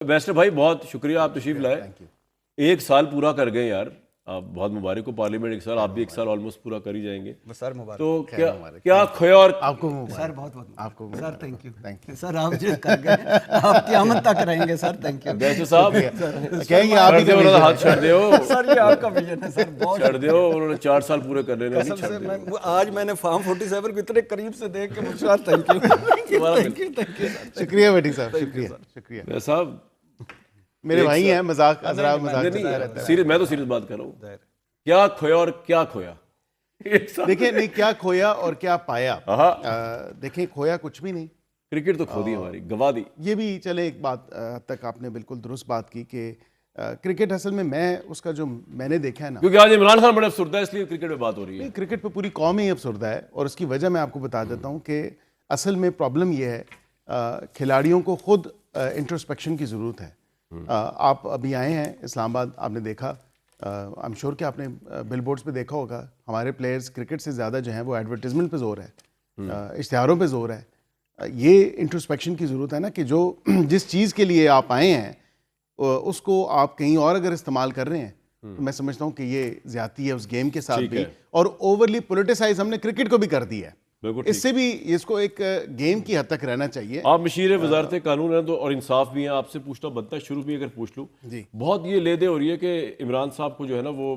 ویسٹر بھائی بہت شکریہ، آپ تشریف لائے. 1 سال پورا کر گئے یار، آپ بہت مبارک ہو. پارلیمنٹ 1 سال، آپ بھی 1 سال آلموسٹ پورا کر ہی جائیں گے. سر مبارک. تو کیا کھویا اور آپ کو سر بہت بہت آپ کو سر تھینک یو سر، آپ جو کر گئے آپ قیامت تک رہیں گے سر. تھینک یو ویسٹر صاحب کہیں گے آپ چھڑ دو، ہاتھ چھڑ دیو سر، یہ آپ کا ویژن ہے سر. بہت چھڑ دیو. انہوں نے 4 سال پورے کر لینے. قسم سے آج میں نے فارم 47 کو اتنے قریب سے دیکھ کے مجھے تھینک یو. شکریہ بیٹی صاحب، شکریہ صاحب. میرے بھائی ہیں، مذاق سیریس، میں تو سیریس بات کر رہا ہوں. کیا کھویا اور کیا کھویا؟ دیکھیں نہیں کیا کھویا اور کیا پایا. دیکھیں کھویا کچھ بھی نہیں، کرکٹ تو کھو دی ہماری، گوا دی. یہ بھی چلے ایک بات حد تک آپ نے بالکل درست بات کی کہ کرکٹ اصل میں اس کا جو میں نے دیکھا ہے نا، کیونکہ آج عمران خان بڑے افسردہ ہے، اس لیے کرکٹ پہ بات ہو رہی ہے. کرکٹ پہ پوری قوم ہی افسردہ ہے، اور اس کی وجہ میں آپ کو بتا دیتا ہوں کہ اصل میں پرابلم یہ ہے کھلاڑیوں کو خود انٹروسپیکشن کی ضرورت ہے. آپ ابھی آئے ہیں اسلام آباد، آپ نے دیکھا، ایم شور کہ آپ نے بل بورڈز پہ دیکھا ہوگا، ہمارے پلیئرز کرکٹ سے زیادہ جو ہیں وہ ایڈورٹیزمنٹ پہ زور ہے، اشتہاروں پہ زور ہے. یہ انٹروسپیکشن کی ضرورت ہے نا کہ جو جس چیز کے لیے آپ آئے ہیں اس کو آپ کہیں اور اگر استعمال کر رہے ہیں تو میں سمجھتا ہوں کہ یہ زیادتی ہے اس گیم کے ساتھ بھی، اور اوورلی پولیٹیسائز ہم نے کرکٹ کو بھی کر دی ہے. اس سے بھی اس کو ایک گیم کی حد تک رہنا چاہیے. آپ مشیر وزارت قانون ہیں تو اور انصاف بھی ہیں، آپ سے پوچھنا بنتا ہے، شروع بھی اگر پوچھ لوں. بہت یہ لے دے ہو رہی ہے کہ عمران صاحب کو جو ہے نا وہ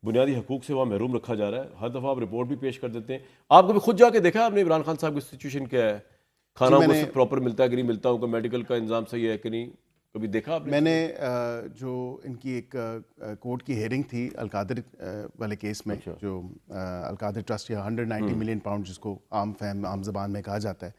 بنیادی حقوق سے وہاں محروم رکھا جا رہا ہے. ہر دفعہ آپ رپورٹ بھی پیش کر دیتے ہیں. آپ کبھی خود جا کے دیکھا آپ نے عمران خان صاحب کی سچویشن کیا ہے؟ کھانا کو پراپر ملتا ہے کہ نہیں ملتا، ان کا میڈیکل کا انتظام صحیح ہے کہ نہیں، کبھی دیکھا آپ نے؟ میں نے جو ان کی ایک کورٹ کی ہیئرنگ تھی القادر والے کیس میں، جو القادر ٹرسٹ یا 190 ملین پاؤنڈ جس کو عام زبان میں کہا جاتا ہے،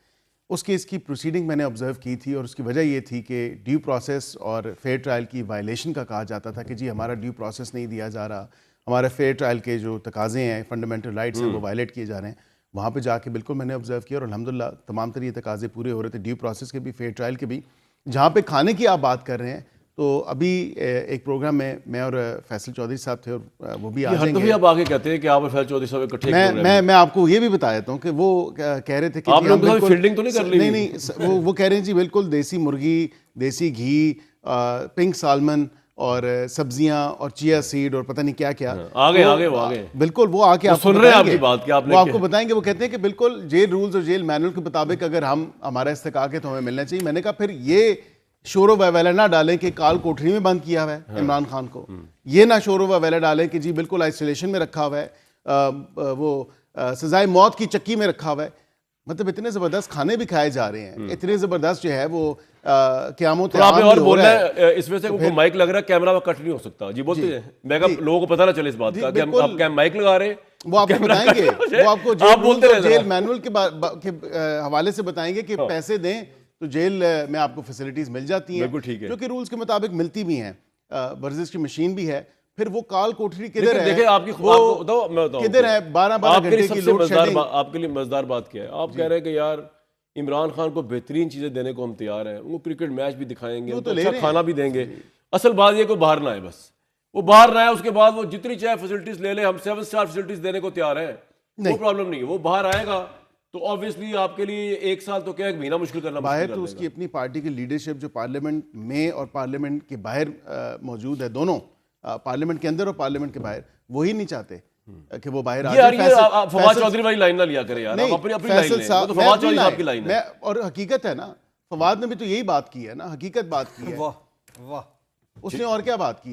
اس کیس کی پروسیڈنگ میں نے آبزرو کی تھی، اور اس کی وجہ یہ تھی کہ ڈیو پروسیس اور فیئر ٹرائل کی وائلیشن کا کہا جاتا تھا کہ جی ہمارا ڈیو پروسیس نہیں دیا جا رہا، ہمارے فیئر ٹرائل کے جو تقاضے ہیں، فنڈامنٹل رائٹس ہیں، وہ وائلیٹ کیے جا رہے ہیں. وہاں پہ جا کے بالکل میں نے آبزرو کیا، اور الحمدللہ تمام تر یہ تقاضے پورے ہو رہے تھے، ڈیو پروسیس کے بھی، فیئر ٹرائل کے بھی. جہاں پہ کھانے کی آپ بات کر رہے ہیں تو ابھی ایک پروگرام میں اور فیصل چودھری صاحب تھے، اور وہ بھی آ جائیں گے. آپ آگے کہتے ہیں کہ آپ اور فیصل چودھری صاحب اکٹھے میں آپ کو یہ بھی بتا دیتا ہوں کہ وہ کہہ رہے تھے کہ آپ لوگ فیلڈنگ تو نہیں کر لی؟ نہیں، وہ کہہ رہے ہیں جی بالکل دیسی مرغی، دیسی گھی، پنک سالمن اور سبزیاں اور چیا سیڈ اور پتہ نہیں کیا کیا. آگے بالکل وہ آ کے آپ سن رہے ہیں آپ کی بات کہ وہ آپ کو بتائیں گے. وہ کہتے ہیں کہ بالکل جیل رولز اور جیل مینول کے مطابق اگر ہمارا استحقاق ہے تو ہمیں ملنا چاہیے. میں نے کہا پھر یہ شور و ویلا نہ ڈالیں کہ کال کوٹری میں بند کیا ہوا ہے عمران خان کو، یہ نہ شور و ویلا ڈالیں کہ جی بالکل آئسولیشن میں رکھا ہوا ہے، وہ سزائے موت کی چکی میں رکھا ہوا ہے. مطلب اتنے زبردست کھانے بھی کھائے جا رہے ہیں، اتنے زبردست جو ہے وہ قیامت اور بولنا ہے. اس میں سے مائک لگ رہا ہے، کیمرہ کٹ نہیں ہو سکتا. جی بولتے ہیں، میں کہا لوگوں کو پتہ نہ چلے اس بات کا کہ آپ مائک لگا رہے ہیں. وہ آپ کو بتائیں گے، وہ آپ کو جیل مینول کے حوالے سے بتائیں گے کہ پیسے دیں تو جیل میں آپ کو فیسلٹیز مل جاتی ہیں، جو کہ رولز کے مطابق ملتی بھی ہیں. ورزش کی مشین بھی ہے. پھر وہ کال کوٹری کدھر ہے؟ دیکھیں آپ کی کدھر ہے 12 گھنٹے کی لوڈ شیڈنگ. آپ کے لیے مزدار بات کیا ہے؟ آپ کہہ رہے ہیں کہ یار عمران خان کو بہترین چیزیں دینے کو ہم تیار ہیں، وہ کرکٹ میچ بھی دکھائیں گے، اچھا کھانا بھی دیں گے. اصل بات یہ کہ باہر نہ آئے، بس وہ باہر نہ آئے. اس کے بعد وہ جتنی چاہے فیسلٹیز لے لے، ہم 7 اسٹار فیسلٹیز دینے کو تیار ہیں، وہ پرابلم نہیں ہے. وہ باہر آئے گا تو آبویسلی آپ کے لیے 1 سال تو کیا 1 مہینہ مشکل کرنا باہر. تو اس کی اپنی پارٹی کی لیڈرشپ جو پارلیمنٹ میں اور پارلیمنٹ کے باہر موجود ہے، دونوں پارلیمنٹ کے اندر اور پارلیمنٹ کے باہر، وہی نہیں چاہتے کہ وہ باہر آ جائے. فواد چودھری والی لائن نہ لیا کرے یار، اپنی لائن لیں. تو فواد چودھری صاحب کی لائن ہے، اور حقیقت ہے نا. فواد نے بھی تو یہی بات کی ہے نا، حقیقت بات کی ہے. واہ واہ، اس نے اور کیا بات کی ہے؟